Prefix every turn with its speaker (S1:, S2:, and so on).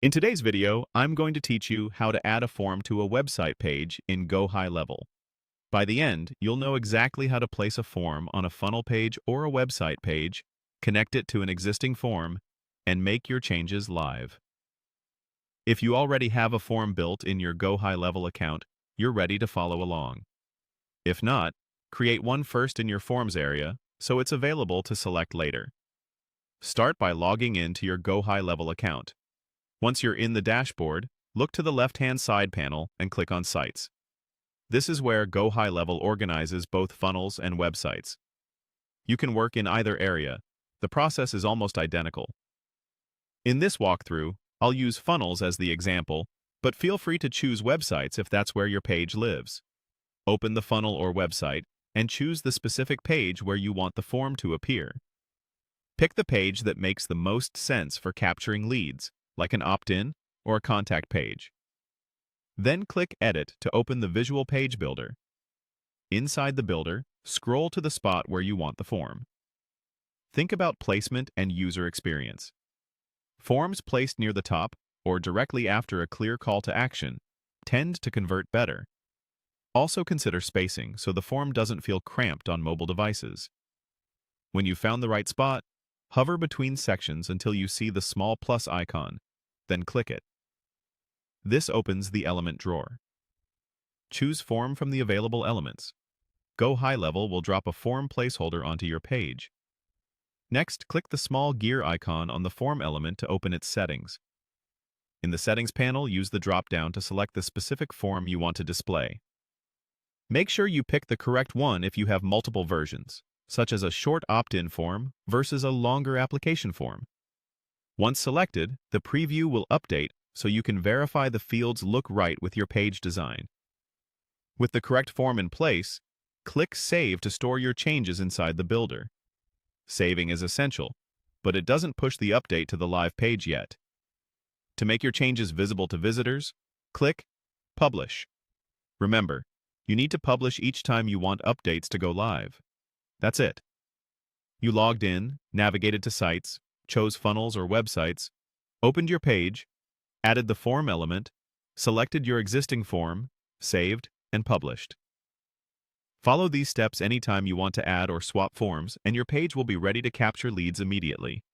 S1: In today's video, I'm going to teach you how to add a form to a website page in GoHighLevel. By the end, you'll know exactly how to place a form on a funnel page or a website page, connect it to an existing form, and make your changes live. If you already have a form built in your GoHighLevel account, you're ready to follow along. If not, create one first in your Forms area so it's available to select later. Start by logging in to your GoHighLevel account. Once you're in the dashboard, look to the left-hand side panel and click on Sites. This is where GoHighLevel organizes both funnels and websites. You can work in either area. The process is almost identical. In this walkthrough, I'll use funnels as the example, but feel free to choose websites if that's where your page lives. Open the funnel or website and choose the specific page where you want the form to appear. Pick the page that makes the most sense for capturing leads, like an opt-in or a contact page. Then click Edit to open the Visual Page Builder. Inside the builder, scroll to the spot where you want the form. Think about placement and user experience. Forms placed near the top or directly after a clear call to action tend to convert better. Also consider spacing so the form doesn't feel cramped on mobile devices. When you've found the right spot, hover between sections until you see the small plus icon, then click it. This opens the element drawer. Choose Form from the available elements. GoHighLevel will drop a form placeholder onto your page. Next, click the small gear icon on the form element to open its settings. In the Settings panel, use the drop-down to select the specific form you want to display. Make sure you pick the correct one if you have multiple versions, such as a short opt-in form versus a longer application form. Once selected, the preview will update so you can verify the fields look right with your page design. With the correct form in place, click Save to store your changes inside the builder. Saving is essential, but it doesn't push the update to the live page yet. To make your changes visible to visitors, click Publish. Remember, you need to publish each time you want updates to go live. That's it. You logged in, navigated to sites, chose funnels or websites, opened your page, added the form element, selected your existing form, saved, and published. Follow these steps anytime you want to add or swap forms, and your page will be ready to capture leads immediately.